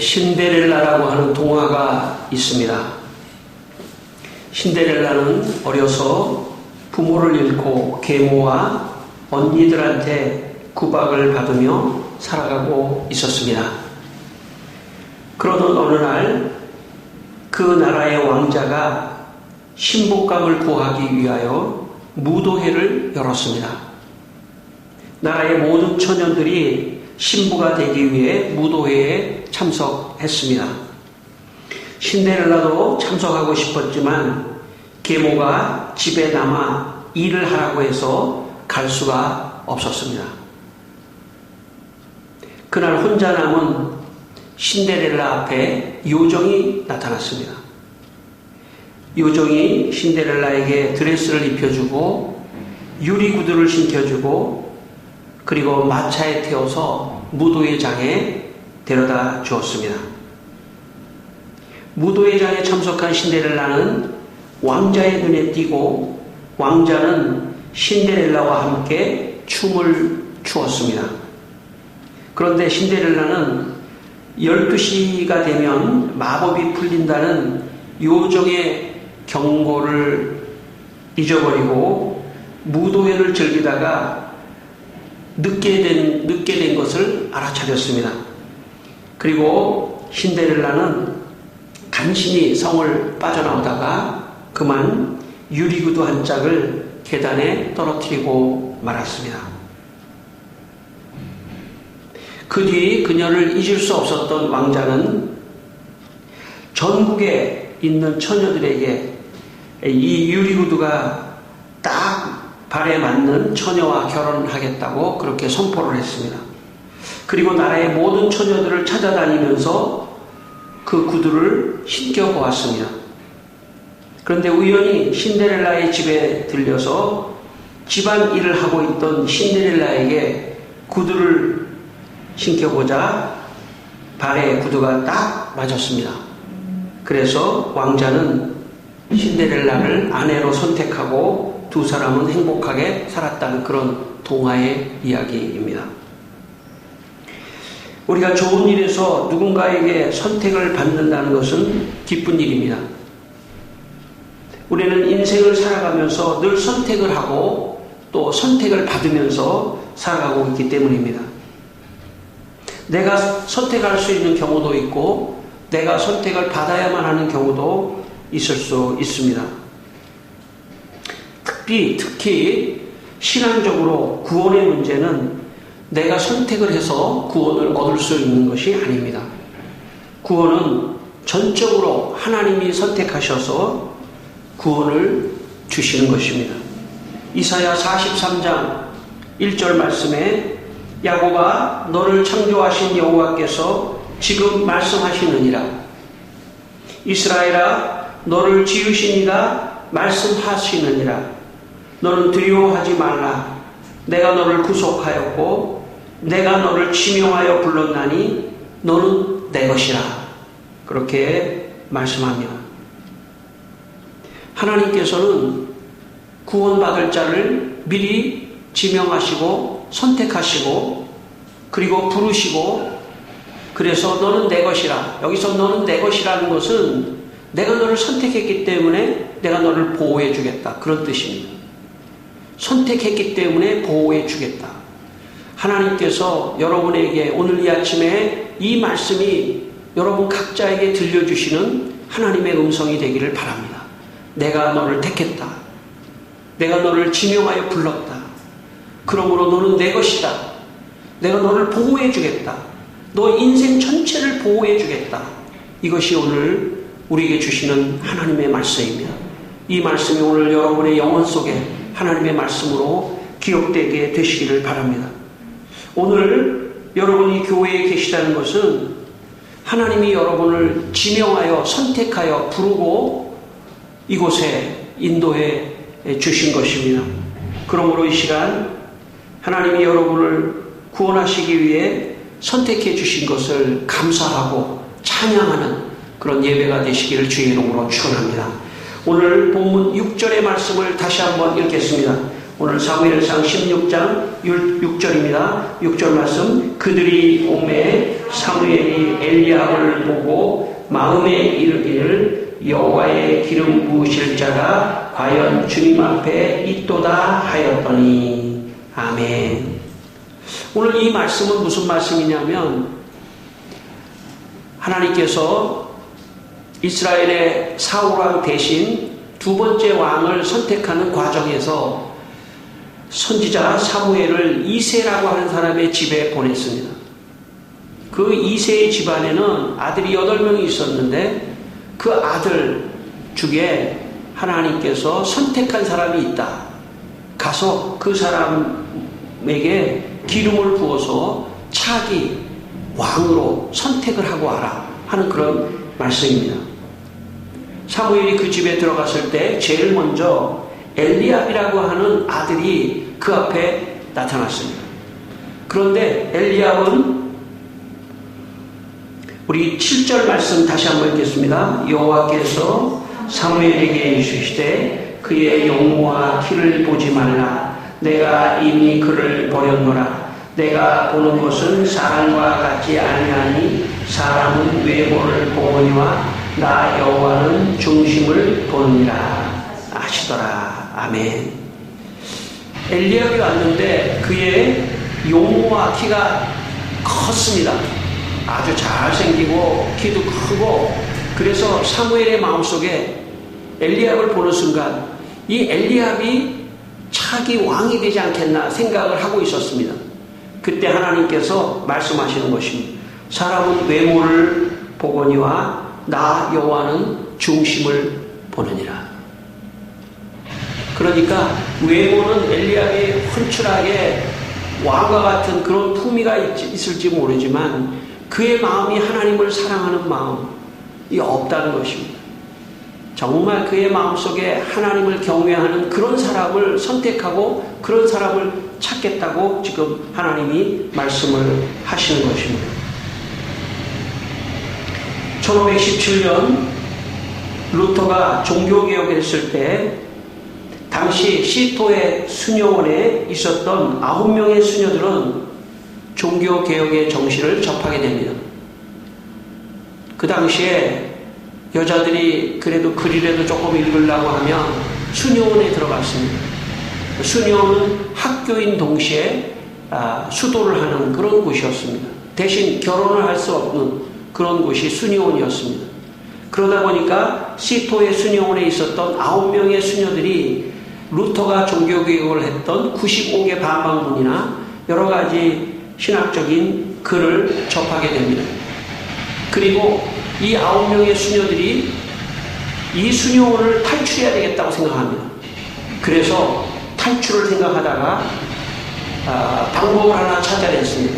신데렐라라고 하는 동화가 있습니다. 신데렐라는 어려서 부모를 잃고 계모와 언니들한테 구박을 받으며 살아가고 있었습니다. 그러던 어느 날 그 나라의 왕자가 신복감을 구하기 위하여 무도회를 열었습니다. 나라의 모든 처녀들이 신부가 되기 위해 무도회에 참석했습니다. 신데렐라도 참석하고 싶었지만 계모가 집에 남아 일을 하라고 해서 갈 수가 없었습니다. 그날 혼자 남은 신데렐라 앞에 요정이 나타났습니다. 요정이 신데렐라에게 드레스를 입혀주고 유리구두를 신겨주고 그리고 마차에 태워서 무도회장에 데려다 주었습니다. 무도회장에 참석한 신데렐라는 왕자의 눈에 띄고 왕자는 신데렐라와 함께 춤을 추었습니다. 그런데 신데렐라는 12시가 되면 마법이 풀린다는 요정의 경고를 잊어버리고 무도회를 즐기다가 늦게 된 것을 알아차렸습니다. 그리고 신데렐라는 간신히 성을 빠져나오다가 그만 유리구두 한 짝을 계단에 떨어뜨리고 말았습니다. 그 뒤 그녀를 잊을 수 없었던 왕자는 전국에 있는 처녀들에게 이 유리구두가 딱 발에 맞는 처녀와 결혼하겠다고 그렇게 선포를 했습니다. 그리고 나라의 모든 처녀들을 찾아다니면서 그 구두를 신겨보았습니다. 그런데 우연히 신데렐라의 집에 들려서 집안일을 하고 있던 신데렐라에게 구두를 신겨보자 발에 구두가 딱 맞았습니다. 그래서 왕자는 신데렐라를 아내로 선택하고 두 사람은 행복하게 살았다는 그런 동화의 이야기입니다. 우리가 좋은 일에서 누군가에게 선택을 받는다는 것은 기쁜 일입니다. 우리는 인생을 살아가면서 늘 선택을 하고 또 선택을 받으면서 살아가고 있기 때문입니다. 내가 선택할 수 있는 경우도 있고 내가 선택을 받아야만 하는 경우도 있을 수 있습니다. 특히 신앙적으로 구원의 문제는 내가 선택을 해서 구원을 얻을 수 있는 것이 아닙니다. 구원은 전적으로 하나님이 선택하셔서 구원을 주시는 것입니다. 이사야 43장 1절 말씀에 야곱아 너를 창조하신 여호와께서 지금 말씀하시느니라. 이스라엘아 너를 지으신 이가 말씀하시느니라. 너는 두려워하지 말라. 내가 너를 구속하였고 내가 너를 지명하여 불렀나니 너는 내 것이라. 그렇게 말씀합니다. 하나님께서는 구원받을 자를 미리 지명하시고 선택하시고 그리고 부르시고 그래서 너는 내 것이라. 여기서 너는 내 것이라는 것은 내가 너를 선택했기 때문에 내가 너를 보호해 주겠다. 그런 뜻입니다. 선택했기 때문에 보호해 주겠다. 하나님께서 여러분에게 오늘 이 아침에 이 말씀이 여러분 각자에게 들려주시는 하나님의 음성이 되기를 바랍니다. 내가 너를 택했다. 내가 너를 지명하여 불렀다. 그러므로 너는 내 것이다. 내가 너를 보호해 주겠다. 너 인생 전체를 보호해 주겠다. 이것이 오늘 우리에게 주시는 하나님의 말씀입니다. 이 말씀이 오늘 여러분의 영혼 속에 하나님의 말씀으로 기억되게 되시기를 바랍니다. 오늘 여러분이 교회에 계시다는 것은 하나님이 여러분을 지명하여 선택하여 부르고 이곳에 인도해 주신 것입니다. 그러므로 이 시간 하나님이 여러분을 구원하시기 위해 선택해 주신 것을 감사하고 찬양하는 그런 예배가 되시기를 주의 이름으로 축원합니다. 오늘 본문 6절의 말씀을 다시 한번 읽겠습니다. 오늘 사무엘상 16장 6절입니다. 6절 말씀. 그들이 오매 사무엘이 엘리압을 보고 마음에 이르기를 여호와의 기름 부으실 자가 과연 주님 앞에 있도다 하였더니. 아멘. 오늘 이 말씀은 무슨 말씀이냐면 하나님께서 이스라엘의 사울왕 대신 두 번째 왕을 선택하는 과정에서 선지자 사무엘을 이새라고 하는 사람의 집에 보냈습니다. 그 이새의 집안에는 아들이 8명이 있었는데 그 아들 중에 하나님께서 선택한 사람이 있다. 가서 그 사람에게 기름을 부어서 차기 왕으로 선택을 하고 와라 하는 그런 말씀입니다. 사무엘이 그 집에 들어갔을 때 제일 먼저 엘리압이라고 하는 아들이 그 앞에 나타났습니다. 그런데 엘리압은 우리 7절 말씀 다시 한번 읽겠습니다. 여호와께서 사무엘에게 이르시되 그의 용모와 키를 보지 말라. 내가 이미 그를 버렸노라. 내가 보는 것은 사람과 같지 아니하니 사람은 외모를 보거니와 나 여호와는 중심을 보느니라 하시더라. 아멘. 엘리압이 왔는데 그의 용모와 키가 컸습니다. 아주 잘생기고 키도 크고, 그래서 사무엘의 마음속에 엘리압을 보는 순간 이 엘리압이 차기 왕이 되지 않겠나 생각을 하고 있었습니다. 그때 하나님께서 말씀하시는 것입니다. 사람은 외모를 보거니와 나 여호와는 중심을 보느니라. 그러니까 외모는 엘리압이 훤칠하게 왕과 같은 그런 품위가 있을지 모르지만 그의 마음이 하나님을 사랑하는 마음이 없다는 것입니다. 정말 그의 마음속에 하나님을 경외하는 그런 사람을 선택하고 그런 사람을 찾겠다고 지금 하나님이 말씀을 하시는 것입니다. 1517년 루터가 종교개혁을 했을 때 당시 시토의 수녀원에 있었던 9명의 수녀들은 종교개혁의 정신을 접하게 됩니다. 그 당시에 여자들이 그래도 글이라도 조금 읽으려고 하면 수녀원에 들어갔습니다. 수녀원은 학교인 동시에 수도를 하는 그런 곳이었습니다. 대신 결혼을 할 수 없는 그런 곳이 수녀원이었습니다. 그러다 보니까 시토의 수녀원에 있었던 9명의 수녀들이 루터가 종교개혁을 했던 95개 반박문이나 여러 가지 신학적인 글을 접하게 됩니다. 그리고 이 9명의 수녀들이 이 수녀원을 탈출해야 되겠다고 생각합니다. 그래서 탈출을 생각하다가 방법을 하나 찾아냈습니다.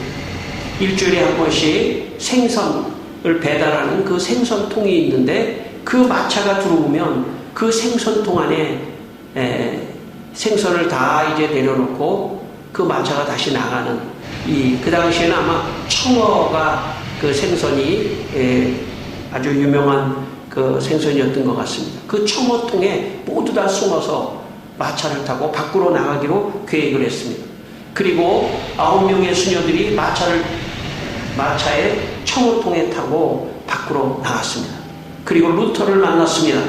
일주일에 한 번씩 생선을 배달하는 그 생선통이 있는데 그 마차가 들어오면 그 생선통 안에 생선을 다 이제 내려놓고 그 마차가 다시 나가는 그 당시에는 아마 청어가 그 생선이 아주 유명한 그 생선이었던 것 같습니다. 그 청어통에 모두 다 숨어서 마차를 타고 밖으로 나가기로 계획을 했습니다. 그리고 9명의 수녀들이 마차에 청어통에 타고 밖으로 나갔습니다. 그리고 루터를 만났습니다.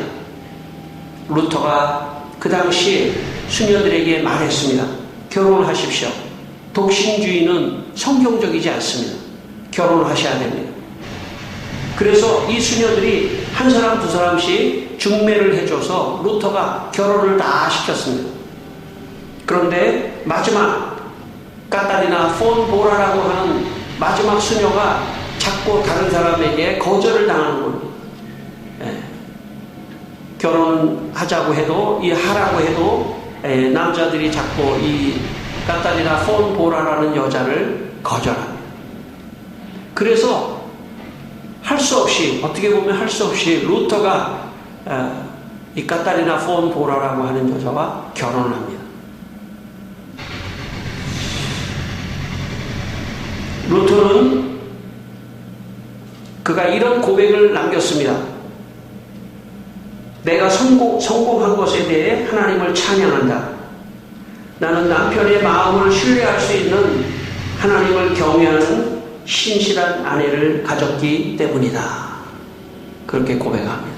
루터가 그 당시 수녀들에게 말했습니다. 결혼을 하십시오. 독신주의는 성경적이지 않습니다. 결혼을 하셔야 됩니다. 그래서 이 수녀들이 한 사람 두 사람씩 중매를 해줘서 루터가 결혼을 다 시켰습니다. 그런데 마지막 까타리나 폰 보라라고 하는 마지막 수녀가 자꾸 다른 사람에게 거절을 당하는 겁니다. 결혼하자고 해도 하라고 해도 남자들이 자꾸 이 까타리나 폰 보라라는 여자를 거절합니다. 그래서 할 수 없이, 어떻게 보면 할 수 없이 루터가 이 까타리나 폰 보라라고 하는 여자와 결혼을 합니다. 루터는 그가 이런 고백을 남겼습니다. 내가 성공한 것에 대해 하나님을 찬양한다. 나는 남편의 마음을 신뢰할 수 있는 하나님을 경외하는 신실한 아내를 가졌기 때문이다. 그렇게 고백합니다.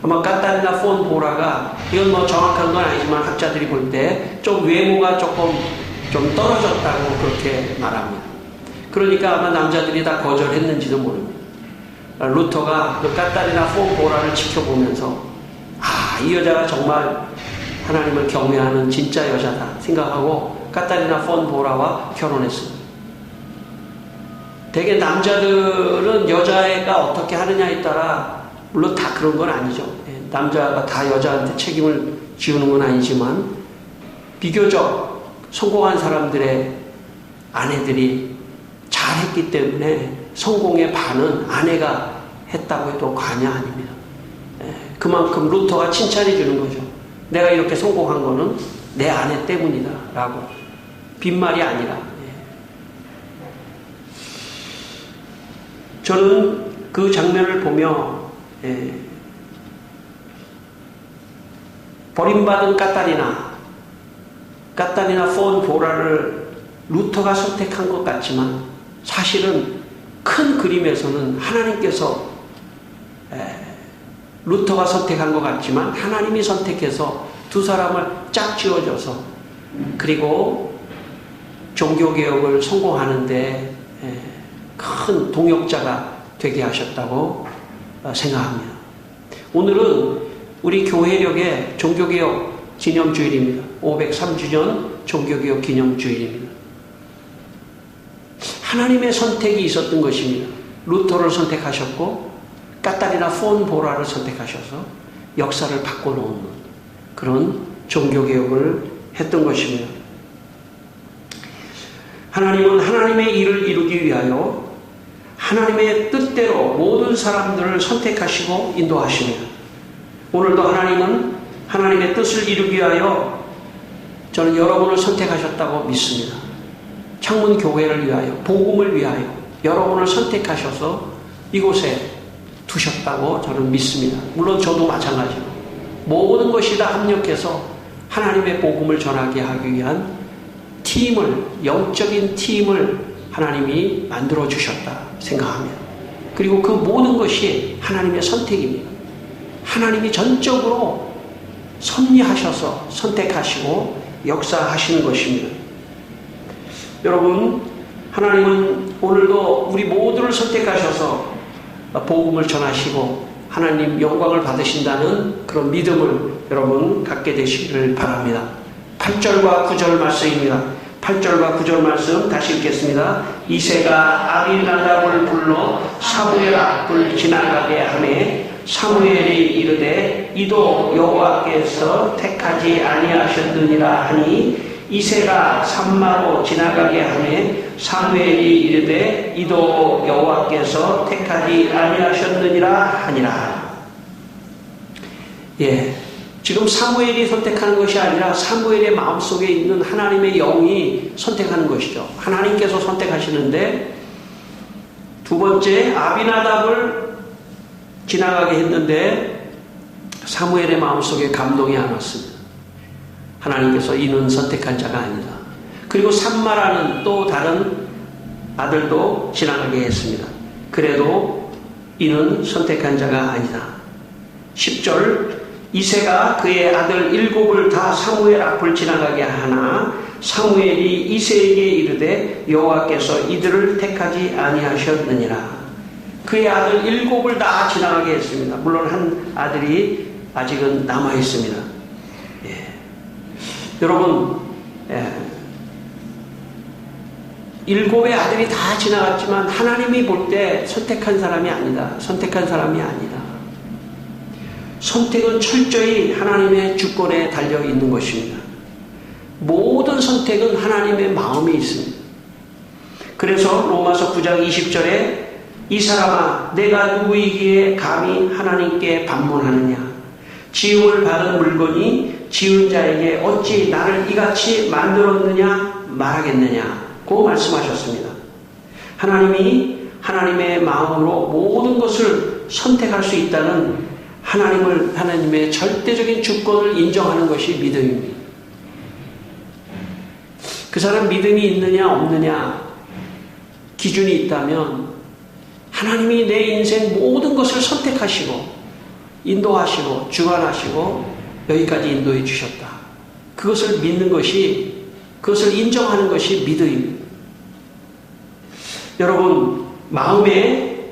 아마 카타리나 폰 보라가, 이건 뭐 정확한 건 아니지만 학자들이 볼 때 좀 외모가 조금 좀 떨어졌다고 그렇게 말합니다. 그러니까 아마 남자들이 다 거절했는지도 모릅니다. 루터가 그 카타리나 폰 보라를 지켜보면서 이 여자가 정말 하나님을 경외하는 진짜 여자다 생각하고 카타리나 폰 보라와 결혼했습니다. 대개 남자들은 여자애가 어떻게 하느냐에 따라, 물론 다 그런 건 아니죠. 남자가 다 여자한테 책임을 지우는 건 아니지만 비교적 성공한 사람들의 아내들이 잘했기 때문에 성공의 반은 아내가 했다고 해도 과언이 아닙니다. 그만큼 루터가 칭찬해 주는 거죠. 내가 이렇게 성공한 거는 내 아내 때문이다 라고. 빈말이 아니라. 저는 그 장면을 보며 버림받은 카타리나 폰 보라를 루터가 선택한 것 같지만 사실은 큰 그림에서는 하나님께서 루터가 선택한 것 같지만 하나님이 선택해서 두 사람을 짝 지어줘서 그리고 종교개혁을 성공하는데 큰 동역자가 되게 하셨다고 생각합니다. 오늘은 우리 교회력의 종교개혁 기념주일입니다. 503주년 종교개혁 기념주일입니다. 하나님의 선택이 있었던 것입니다. 루터를 선택하셨고 카타리나 폰 보라를 선택하셔서 역사를 바꿔놓는 그런 종교개혁을 했던 것입니다. 하나님은 하나님의 일을 이루기 위하여 하나님의 뜻대로 모든 사람들을 선택하시고 인도하십니다. 오늘도 하나님은 하나님의 뜻을 이루기 위하여 저는 여러분을 선택하셨다고 믿습니다. 창문교회를 위하여, 복음을 위하여 여러분을 선택하셔서 이곳에 두셨다고 저는 믿습니다. 물론 저도 마찬가지로 모든 것이 다 합력해서 하나님의 복음을 전하게 하기 위한 팀을, 영적인 팀을 하나님이 만들어 주셨다 생각합니다. 그리고 그 모든 것이 하나님의 선택입니다. 하나님이 전적으로 섭리하셔서 선택하시고 역사하시는 것입니다. 여러분, 하나님은 오늘도 우리 모두를 선택하셔서 복음을 전하시고 하나님 영광을 받으신다는 그런 믿음을 여러분 갖게 되시기를 바랍니다. 8절과 9절 말씀입니다. 8절과 9절 말씀 다시 읽겠습니다. 이새가 아비나답을 불러 사무엘 앞을 지나가게 하매 사무엘이 이르되 이도 여호와께서 택하지 아니하셨느니라 하니 이새가 산마로 지나가게 하매 사무엘이 이르되 이도 여호와께서 택하지 아니하셨느니라 하니라. 지금 사무엘이 선택하는 것이 아니라 사무엘의 마음속에 있는 하나님의 영이 선택하는 것이죠. 하나님께서 선택하시는데 두 번째 아비나답을 지나가게 했는데 사무엘의 마음속에 감동이 안 왔습니다. 하나님께서 이는 선택한 자가 아니다. 그리고 산마라는 또 다른 아들도 지나가게 했습니다. 그래도 이는 선택한 자가 아니다. 10절 이새가 그의 아들 7을 다 사무엘 앞을 지나가게 하나 사무엘이 이새에게 이르되 여호와께서 이들을 택하지 아니하셨느니라. 그의 아들 7을 다 지나가게 했습니다. 물론 한 아들이 아직은 남아 있습니다. 여러분, 7의 아들이 다 지나갔지만 하나님이 볼 때 선택한 사람이 아니다. 선택한 사람이 아니다. 선택은 철저히 하나님의 주권에 달려 있는 것입니다. 모든 선택은 하나님의 마음이 있습니다. 그래서 로마서 9장 20절에 이 사람아 내가 누구이기에 감히 하나님께 반문하느냐. 지음을 받은 물건이 지은 자에게 어찌 나를 이같이 만들었느냐 말하겠느냐 고 말씀하셨습니다. 하나님이 하나님의 마음으로 모든 것을 선택할 수 있다는 하나님의 절대적인 주권을 인정하는 것이 믿음입니다. 그 사람 믿음이 있느냐 없느냐 기준이 있다면 하나님이 내 인생 모든 것을 선택하시고 인도하시고 주관하시고 여기까지 인도해 주셨다. 그것을 믿는 것이, 그것을 인정하는 것이 믿음입니다. 여러분, 마음에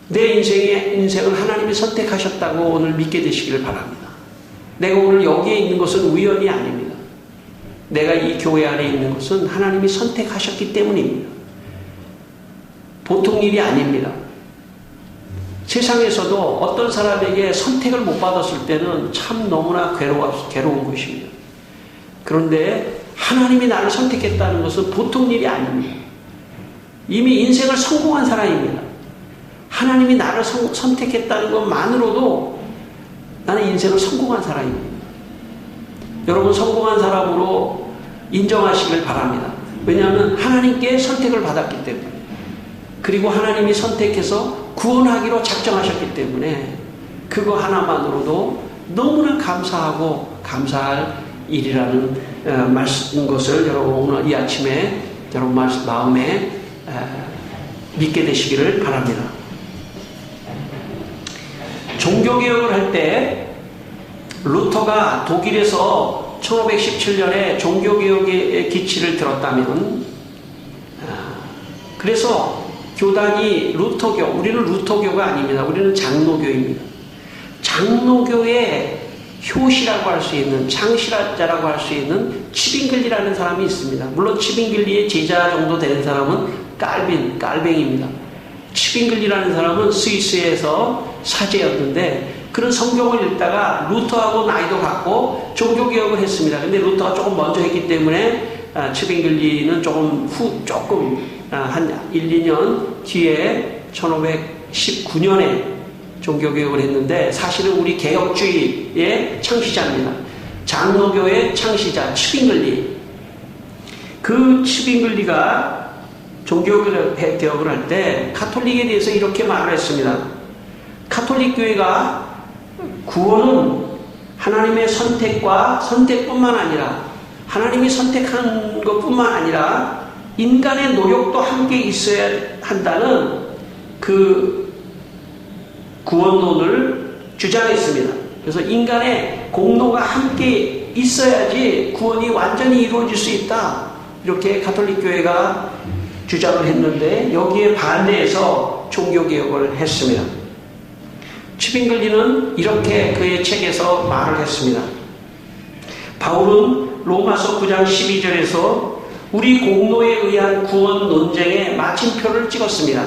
내 인생을 하나님이 선택하셨다고 오늘 믿게 되시기를 바랍니다. 내가 오늘 여기에 있는 것은 우연이 아닙니다. 내가 이 교회 안에 있는 것은 하나님이 선택하셨기 때문입니다. 보통 일이 아닙니다. 세상에서도 어떤 사람에게 선택을 못 받았을 때는 참 너무나 괴로운 것입니다. 그런데 하나님이 나를 선택했다는 것은 보통 일이 아닙니다. 이미 인생을 성공한 사람입니다. 하나님이 나를 선택했다는 것만으로도 나는 인생을 성공한 사람입니다. 여러분, 성공한 사람으로 인정하시길 바랍니다. 왜냐하면 하나님께 선택을 받았기 때문에, 그리고 하나님이 선택해서 구원하기로 작정하셨기 때문에 그거 하나만으로도 너무나 감사하고 감사할 일이라는 것을 여러분 오늘 이 아침에 여러분 마음에 믿게 되시기를 바랍니다. 종교개혁을 할 때 루터가 독일에서 1517년에 종교개혁의 기치를 들었다면, 그래서 교단이 루터교, 우리는 루터교가 아닙니다. 우리는 장로교입니다. 장로교의 효시라고 할 수 있는, 창시자라고 할 수 있는 치빙글리라는 사람이 있습니다. 물론 치빙글리의 제자 정도 되는 사람은 깔뱅입니다. 치빙글리라는 사람은 스위스에서 사제였는데 그런 성경을 읽다가 루터하고 나이도 같고 종교개혁을 했습니다. 근데 루터가 조금 먼저 했기 때문에 치빙글리는 조금 한 1, 2년 뒤에 1519년에 종교개혁을 했는데 사실은 우리 개혁주의의 창시자입니다. 장로교의 창시자 치빙글리. 그 치빙글리가 종교개혁을 할 때 가톨릭에 대해서 이렇게 말을 했습니다. 가톨릭 교회가 구원은 하나님의 선택뿐만 아니라 하나님이 선택한 것뿐만 아니라 인간의 노력도 함께 있어야 한다는 그 구원론을 주장했습니다. 그래서 인간의 공로가 함께 있어야지 구원이 완전히 이루어질 수 있다. 이렇게 가톨릭 교회가 주장을 했는데 여기에 반대해서 종교개혁을 했습니다. 치빙글리는 이렇게 그의 책에서 말을 했습니다. 바울은 로마서 9장 12절에서 우리 공로에 의한 구원 논쟁에 마침표를 찍었습니다.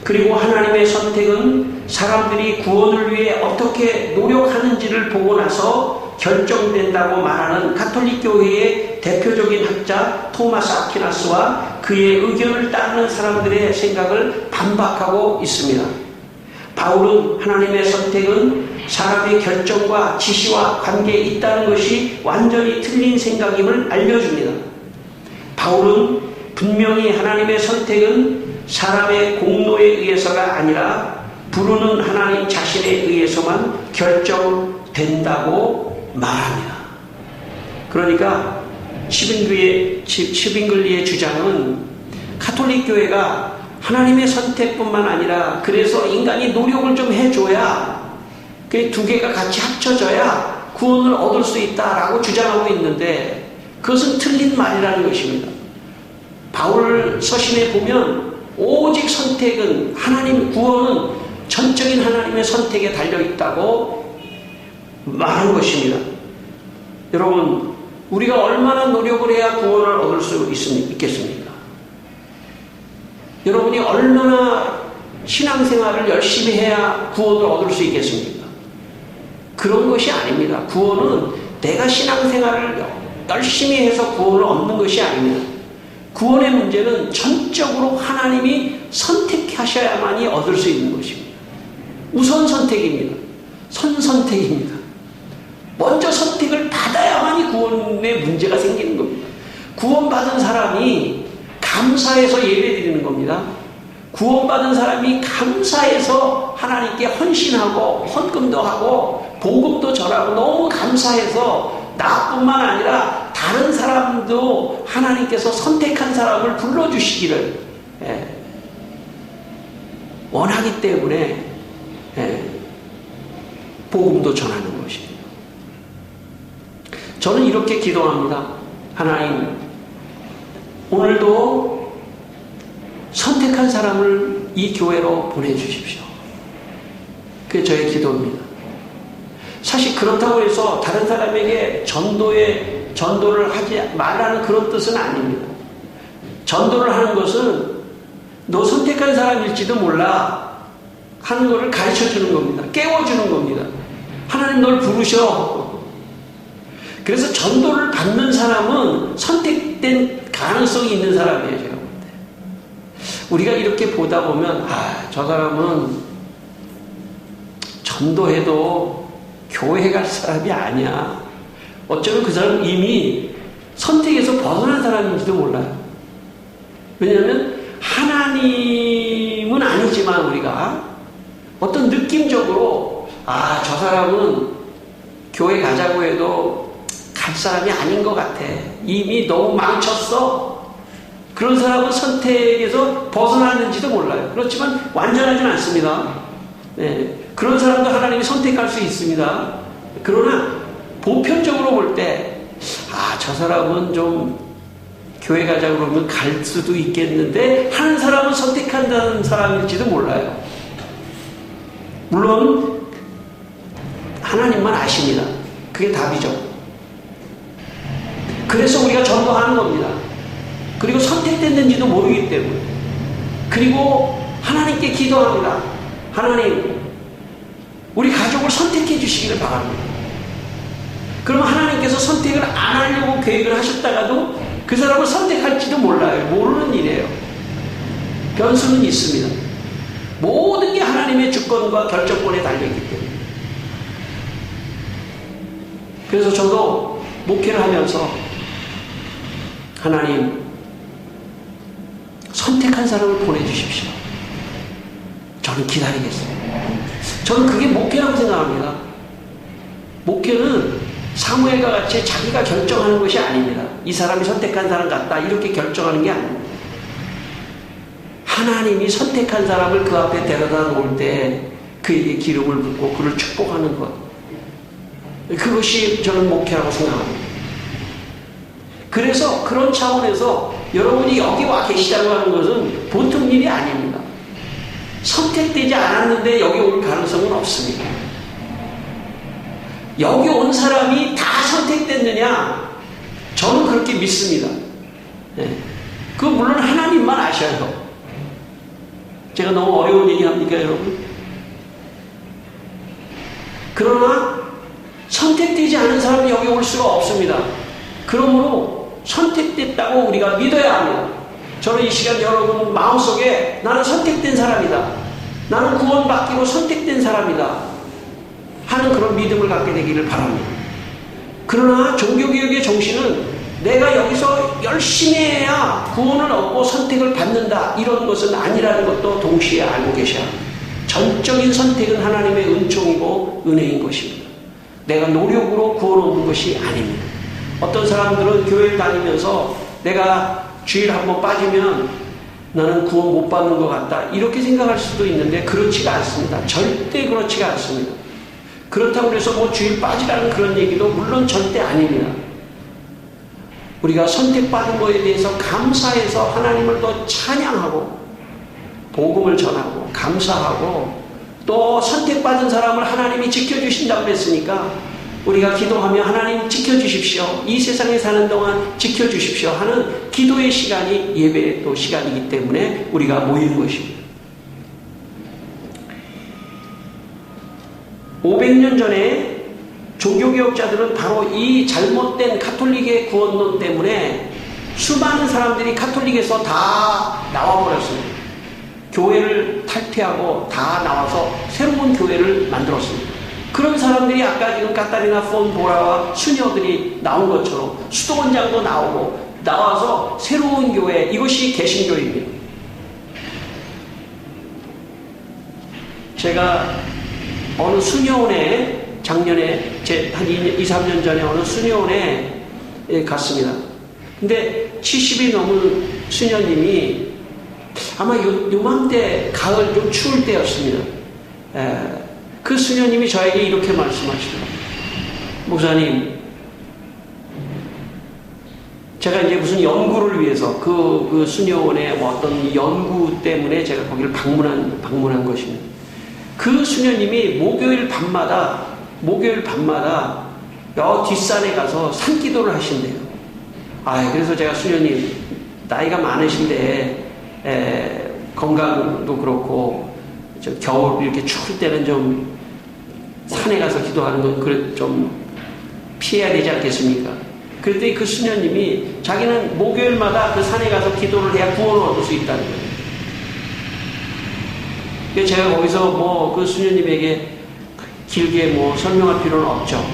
그리고 하나님의 선택은 사람들이 구원을 위해 어떻게 노력하는지를 보고 나서 결정된다고 말하는 가톨릭 교회의 대표적인 학자 토마스 아퀴나스와 그의 의견을 따르는 사람들의 생각을 반박하고 있습니다. 바울은 하나님의 선택은 사람의 결정과 지시와 관계에 있다는 것이 완전히 틀린 생각임을 알려줍니다. 바울은 분명히 하나님의 선택은 사람의 공로에 의해서가 아니라 부르는 하나님 자신에 의해서만 결정된다고 말합니다. 그러니까 치빙글리의 주장은 가톨릭 교회가 하나님의 선택뿐만 아니라 그래서 인간이 노력을 좀 해줘야 그 두 개가 같이 합쳐져야 구원을 얻을 수 있다라고 주장하고 있는데 그것은 틀린 말이라는 것입니다. 바울 서신에 보면 오직 선택은 구원은 전적인 하나님의 선택에 달려있다고 말한 것입니다. 여러분, 우리가 얼마나 노력을 해야 구원을 얻을 수 있겠습니까? 여러분이 얼마나 신앙생활을 열심히 해야 구원을 얻을 수 있겠습니까? 그런 것이 아닙니다. 구원은 내가 신앙생활을 열심히 해서 구원을 얻는 것이 아닙니다. 구원의 문제는 전적으로 하나님이 선택하셔야만이 얻을 수 있는 것입니다. 우선 선택입니다. 선택입니다. 먼저 선택을 받아야만이 구원의 문제가 생기는 겁니다. 구원받은 사람이 감사해서 예배드리는 겁니다. 구원받은 사람이 감사해서 하나님께 헌신하고 헌금도 하고 복음도 전하고 너무 감사해서 나뿐만 아니라 다른 사람도 하나님께서 선택한 사람을 불러주시기를 원하기 때문에 복음도 전하는 것입니다. 저는 이렇게 기도합니다. 하나님, 오늘도 선택한 사람을 이 교회로 보내주십시오. 그게 저의 기도입니다. 사실 그렇다고 해서 다른 사람에게 전도를 하지 말라는 그런 뜻은 아닙니다. 전도를 하는 것은 너 선택한 사람일지도 몰라 하는 것을 가르쳐 주는 겁니다. 깨워주는 겁니다. 하나님 널 부르셔. 그래서 전도를 받는 사람은 선택된 가능성이 있는 사람이에요. 제가 볼 때. 우리가 이렇게 보다 보면 저 사람은 전도해도 교회 갈 사람이 아니야. 어쩌면 그 사람은 이미 선택에서 벗어난 사람인지도 몰라요. 왜냐하면 하나님은 아니지만 우리가 어떤 느낌적으로 저 사람은 교회 가자고 해도 갈 사람이 아닌 것 같아. 이미 너무 망쳤어. 그런 사람은 선택에서 벗어났는지도 몰라요. 그렇지만 완전하진 않습니다. 그런 사람도 하나님이 선택할 수 있습니다. 그러나 보편적으로 볼 때 저 사람은 좀 교회 가자고 그러면 갈 수도 있겠는데 하는 사람은 선택한다는 사람일지도 몰라요. 물론 하나님만 아십니다. 그게 답이죠. 그래서 우리가 전도하는 겁니다. 그리고 선택됐는지도 모르기 때문에. 그리고 하나님께 기도합니다. 하나님, 우리 가족을 선택해 주시기를 바랍니다. 그럼 하나님께서 선택을 안 하려고 계획을 하셨다가도 그 사람을 선택할지도 몰라요. 모르는 일이에요. 변수는 있습니다. 모든 게 하나님의 주권과 결정권에 달려있기 때문에. 그래서 저도 목회를 하면서 하나님, 선택한 사람을 보내주십시오. 저는 기다리겠습니다. 저는 그게 목회라고 생각합니다. 목회는 사무엘과 같이 자기가 결정하는 것이 아닙니다. 이 사람이 선택한 사람 같다 이렇게 결정하는 게 아닙니다. 하나님이 선택한 사람을 그 앞에 데려다 놓을 때 그에게 기름을 붓고 그를 축복하는 것, 그것이 저는 목회라고 생각합니다. 그래서 그런 차원에서 여러분이 여기 와 계시다고 하는 것은 보통 일이 아닙니다. 선택되지 않았는데 여기 올 가능성은 없습니다. 여기 온 사람이 다 선택됐느냐? 저는 그렇게 믿습니다. 그건 물론 하나님만 아셔요. 제가 너무 어려운 얘기 합니까, 여러분? 그러나 선택되지 않은 사람은 여기 올 수가 없습니다. 그러므로 선택됐다고 우리가 믿어야 합니다. 저는 이 시간 여러분 마음속에 나는 선택된 사람이다. 나는 구원받기로 선택된 사람이다. 하는 그런 믿음을 갖게 되기를 바랍니다. 그러나 종교개혁의 정신은 내가 여기서 열심히 해야 구원을 얻고 선택을 받는다 이런 것은 아니라는 것도 동시에 알고 계셔야 합니다. 전적인 선택은 하나님의 은총이고 은혜인 것입니다. 내가 노력으로 구원 얻는 것이 아닙니다. 어떤 사람들은 교회를 다니면서 내가 주일 한번 빠지면 나는 구원 못 받는 것 같다 이렇게 생각할 수도 있는데 그렇지가 않습니다. 절대 그렇지가 않습니다. 그렇다고 해서 뭐 주일 빠지라는 그런 얘기도 물론 절대 아닙니다. 우리가 선택받은 것에 대해서 감사해서 하나님을 더 찬양하고 복음을 전하고 감사하고 또 선택받은 사람을 하나님이 지켜주신다고 그랬으니까 우리가 기도하며 하나님 지켜주십시오. 이 세상에 사는 동안 지켜주십시오 하는 기도의 시간이 예배의 또 시간이기 때문에 우리가 모이는 것입니다. 500년 전에 종교개혁자들은 바로 이 잘못된 가톨릭의 구원론 때문에 수많은 사람들이 가톨릭에서 다 나와버렸습니다. 교회를 탈퇴하고 다 나와서 새로운 교회를 만들었습니다. 그런 사람들이 아까 지금 카타리나 폰 보라와 수녀들이 나온 것처럼 수도원장도 나와서 새로운 교회, 이것이 개신교입니다. 제가 어느 수녀원에 작년에 한 2, 3년 전에 어느 수녀원에 갔습니다. 근데 70이 넘은 수녀님이 아마 요맘때 가을 좀 추울 때였습니다. 그 수녀님이 저에게 이렇게 말씀하시더라고요. 목사님, 제가 이제 무슨 연구를 위해서 그 수녀원의 어떤 연구 때문에 제가 거기를 방문한 것입니다. 그 수녀님이 목요일 밤마다 여 뒷산에 가서 산기도를 하신대요. 그래서 제가 수녀님, 나이가 많으신데 건강도 그렇고 겨울 이렇게 추울 때는 좀 산에 가서 기도하는 건 좀 피해야 되지 않겠습니까? 그랬더니 그 수녀님이 자기는 목요일마다 그 산에 가서 기도를 해야 구원을 얻을 수 있다는 거예요. 그래서 제가 거기서 그 수녀님에게 길게 설명할 필요는 없죠.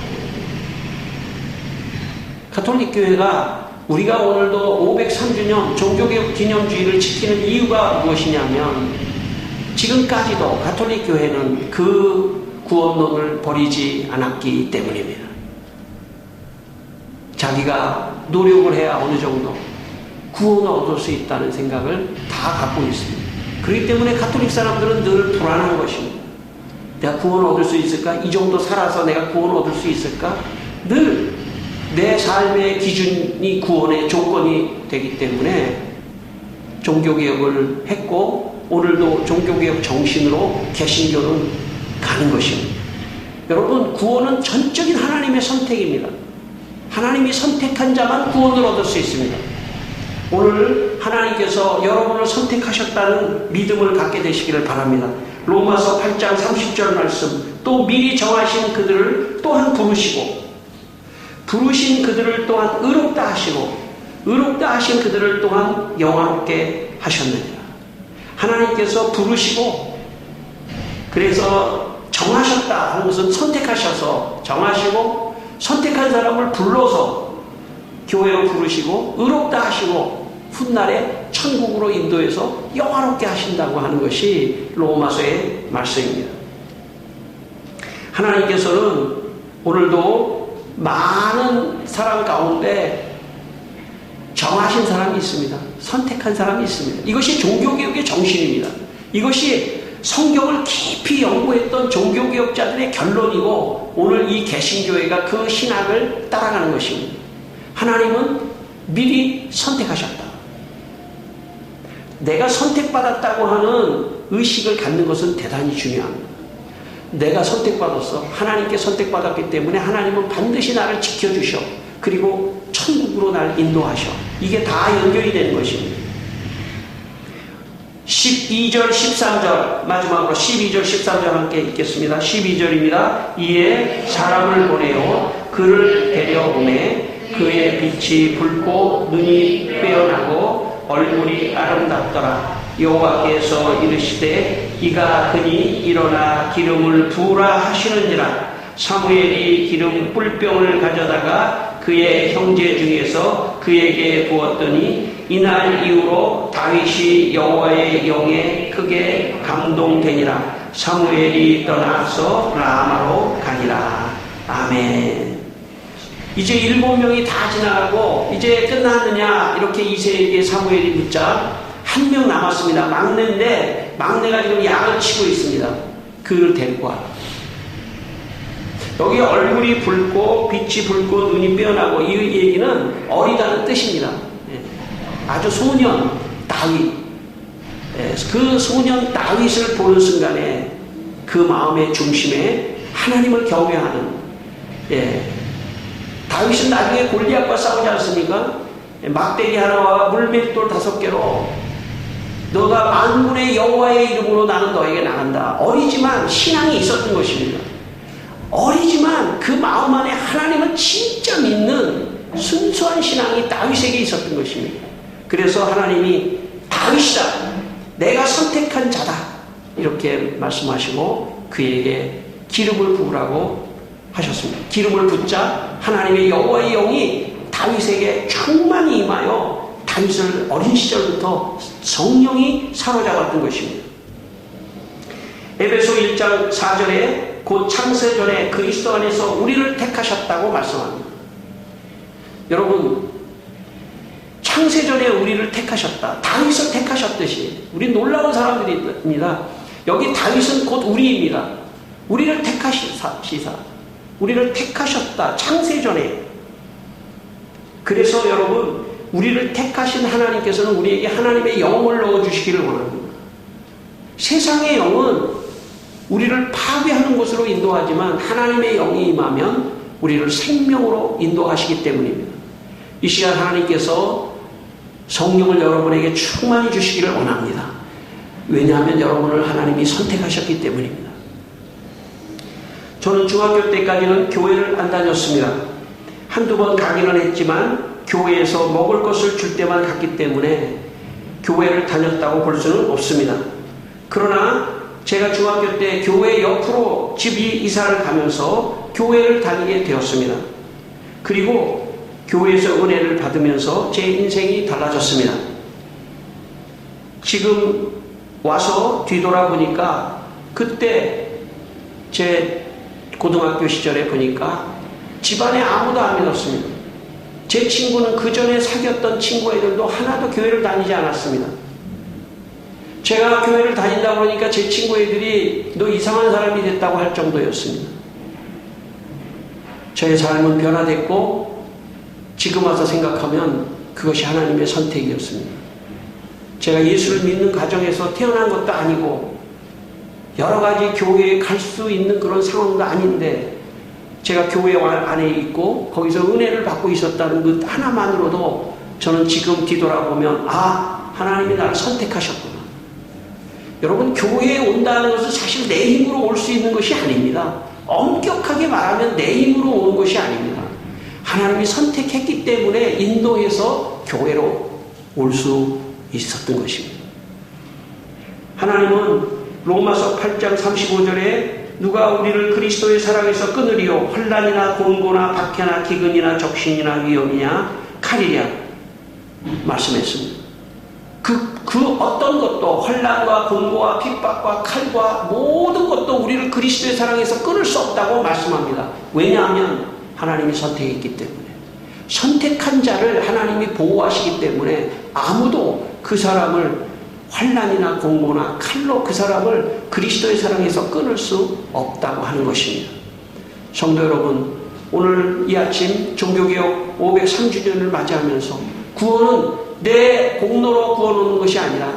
가톨릭 교회가 우리가 오늘도 503주년 종교개혁 기념주의를 지키는 이유가 무엇이냐면 지금까지도 가톨릭 교회는 그 구원론을 버리지 않았기 때문입니다. 자기가 노력을 해야 어느 정도 구원을 얻을 수 있다는 생각을 다 갖고 있습니다. 그렇기 때문에 가톨릭 사람들은 늘 불안한 것입니다. 내가 구원을 얻을 수 있을까? 이 정도 살아서 내가 구원을 얻을 수 있을까? 늘 내 삶의 기준이 구원의 조건이 되기 때문에 종교개혁을 했고 오늘도 종교개혁 정신으로 개신교는 가는 것입니다. 여러분, 구원은 전적인 하나님의 선택입니다. 하나님이 선택한 자만 구원을 얻을 수 있습니다. 오늘 하나님께서 여러분을 선택하셨다는 믿음을 갖게 되시기를 바랍니다. 로마서 8장 30절 말씀, 또 미리 정하신 그들을 또한 부르신 그들을 또한 의롭다 하시고 의롭다 하신 그들을 또한 영화롭게 하셨느니라. 하나님께서 부르시고 그래서 정하셨다 하는 것은 선택하셔서 정하시고 선택한 사람을 불러서 교회로 부르시고 의롭다 하시고 훗날에 천국으로 인도해서 영화롭게 하신다고 하는 것이 로마서의 말씀입니다. 하나님께서는 오늘도 많은 사람 가운데 정하신 사람이 있습니다. 선택한 사람이 있습니다. 이것이 종교개혁의 정신입니다. 이것이 성경을 깊이 연구했던 종교개혁자들의 결론이고 오늘 이 개신교회가 그 신학을 따라가는 것입니다. 하나님은 미리 선택하셨다. 내가 선택받았다고 하는 의식을 갖는 것은 대단히 중요합니다. 내가 선택받았어. 하나님께 선택받았기 때문에 하나님은 반드시 나를 지켜주셔. 그리고 천국으로 날 인도하셔. 이게 다 연결이 되는 것입니다. 12절 13절 마지막으로 12절 13절 함께 읽겠습니다. 12절입니다. 이에 사람을 보내어 그를 데려오매 그의 빛이 붉고 눈이 빼어나고 얼굴이 아름답더라. 여호와께서 이르시되 이가 그니 일어나 기름을 부으라 하시는지라. 사무엘이 기름 뿔병을 가져다가 그의 형제 중에서 그에게 부었더니 이날 이후로 다윗이 여호와의 영에 크게 감동되니라. 사무엘이 떠나서 라마로 가니라. 아멘. 이제 7명이 다 지나가고 이제 끝났느냐 이렇게 이새에게 사무엘이 묻자 한 명 남았습니다. 막내인데 막내가 지금 약을 치고 있습니다. 그를 데리고 와. 여기 얼굴이 붉고 빛이 붉고 눈이 빼어나고 이 얘기는 어리다는 뜻입니다. 아주 소년 다윗, 그 소년 다윗을 보는 순간에 그 마음의 중심에 하나님을 경외하는, 다윗은 나중에 골리앗과 싸우지 않습니까? 막대기 하나와 물맷돌 5개로 너가 만군의 여호와의 이름으로 나는 너에게 나간다. 어리지만 신앙이 있었던 것입니다. 어리지만 그 마음 안에 하나님은 진짜 믿는 순수한 신앙이 다윗에게 있었던 것입니다. 그래서 하나님이 다윗이다. 내가 선택한 자다. 이렇게 말씀하시고 그에게 기름을 부으라고 하셨습니다. 기름을 붓자 하나님의 여호와의 영이 다윗에게 충만히 임하여 다윗을 어린 시절부터 성령이 사로잡았던 것입니다. 에베소 1장 4절에 곧 창세 전에 그리스도 안에서 우리를 택하셨다고 말씀합니다. 여러분, 창세전에 우리를 택하셨다. 다윗을 택하셨듯이 우리 놀라운 사람들입니다. 여기 다윗은 곧 우리입니다. 우리를 택하시사, 우리를 택하셨다. 창세전에. 그래서 여러분, 우리를 택하신 하나님께서는 우리에게 하나님의 영을 넣어주시기를 원합니다. 세상의 영은 우리를 파괴하는 곳으로 인도하지만 하나님의 영이 임하면 우리를 생명으로 인도하시기 때문입니다. 이 시간 하나님께서 성령을 여러분에게 충만히 주시기를 원합니다. 왜냐하면 여러분을 하나님이 선택하셨기 때문입니다. 저는 중학교 때까지는 교회를 안 다녔습니다. 한두 번 가기는 했지만 교회에서 먹을 것을 줄 때만 갔기 때문에 교회를 다녔다고 볼 수는 없습니다. 그러나 제가 중학교 때 교회 옆으로 집이 이사를 가면서 교회를 다니게 되었습니다. 그리고 교회에서 은혜를 받으면서 제 인생이 달라졌습니다. 지금 와서 뒤돌아보니까 그때 제 고등학교 시절에 보니까 집안에 아무도 안 믿었습니다. 제 친구는 그 전에 사귀었던 친구 애들도 하나도 교회를 다니지 않았습니다. 제가 교회를 다닌다고 하니까 제 친구 애들이 너 이상한 사람이 됐다고 할 정도였습니다. 저의 삶은 변화됐고 지금 와서 생각하면 그것이 하나님의 선택이었습니다. 제가 예수를 믿는 가정에서 태어난 것도 아니고 여러 가지 교회에 갈 수 있는 그런 상황도 아닌데 제가 교회 안에 있고 거기서 은혜를 받고 있었다는 것 하나만으로도 저는 지금 뒤돌아보면 하나님이 나를 선택하셨구나. 여러분, 교회에 온다는 것은 사실 내 힘으로 올 수 있는 것이 아닙니다. 엄격하게 말하면 내 힘으로 오는 것이 아닙니다. 하나님이 선택했기 때문에 인도해서 교회로 올 수 있었던 것입니다. 하나님은 로마서 8장 35절에 누가 우리를 그리스도의 사랑에서 끊으리요 환난이나 곤고나 박해나 기근이나 적신이나 위험이냐 칼이랴 말씀했습니다. 그 어떤 것도 환난과 곤고와 핍박과 칼과 모든 것도 우리를 그리스도의 사랑에서 끊을 수 없다고 말씀합니다. 왜냐하면 하나님이 선택했기 때문에. 선택한 자를 하나님이 보호하시기 때문에 아무도 그 사람을 환난이나 공고나 칼로 그 사람을 그리스도의 사랑에서 끊을 수 없다고 하는 것입니다. 성도 여러분, 오늘 이 아침 종교개혁 503주년을 맞이하면서 구원은 내 공로로 구원 오는 것이 아니라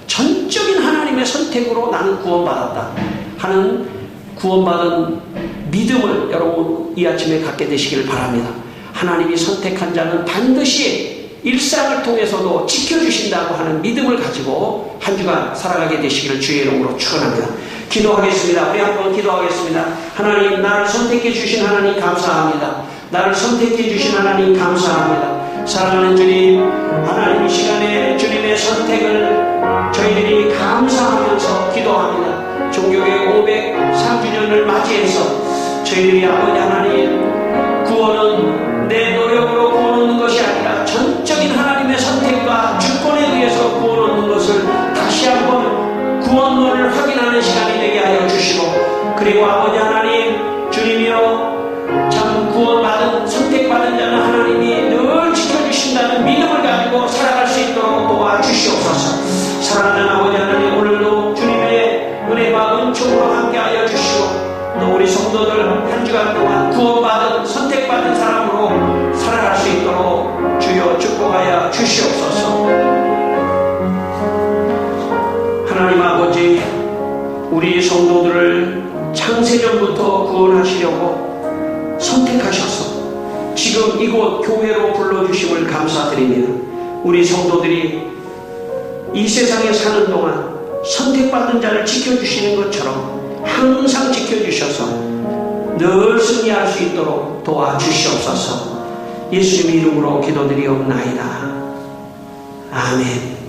전적인 하나님의 선택으로 나는 구원받았다 하는 구원받은 믿음을 여러분 이 아침에 갖게 되시기를 바랍니다. 하나님이 선택한 자는 반드시 일상을 통해서도 지켜주신다고 하는 믿음을 가지고 한 주간 살아가게 되시기를 주의 이름으로 축원합니다. 기도하겠습니다. 우리 한번 기도하겠습니다. 하나님, 나를 선택해 주신 하나님 감사합니다. 나를 선택해 주신 하나님 감사합니다. 사랑하는 주님, 하나님 이 시간에 주님의 선택을 저희들이 감사하면서 기도합니다. 종교개혁 503주년을 맞이해서 저희들이 아버지 하나님, 구원은 내 노력으로 구원 얻는 것이 아니라 전적인 하나님의 선택과 주권에 의해서 구원 얻는 것을 다시 한번 구원론을 확인하는 시간이 되게 하여 주시고, 그리고 아버지 하나님, 주님이여 참 구원받은 선택받은 자는 하나님이 늘 지켜주신다는 믿음을 가지고 살아갈 수 있도록 도와주시옵소서. 사랑하는 아버지 하나님, 오늘도 주님의 은혜와 은총으로 함께하여 주시고 또 우리 성도들 한 주간 동안 구원받은 선택받은 사람으로 살아갈 수 있도록 주여 축복하여 주시옵소서. 하나님 아버지, 우리 성도들을 창세전부터 구원하시려고 선택하셔서 지금 이곳 교회로 불러주심을 감사드립니다. 우리 성도들이 이 세상에 사는 동안 선택받은 자를 지켜주시는 것처럼 항상 지켜주셔서 늘 승리할 수 있도록 도와주시옵소서. 예수님의 이름으로 기도드리옵나이다. 아멘.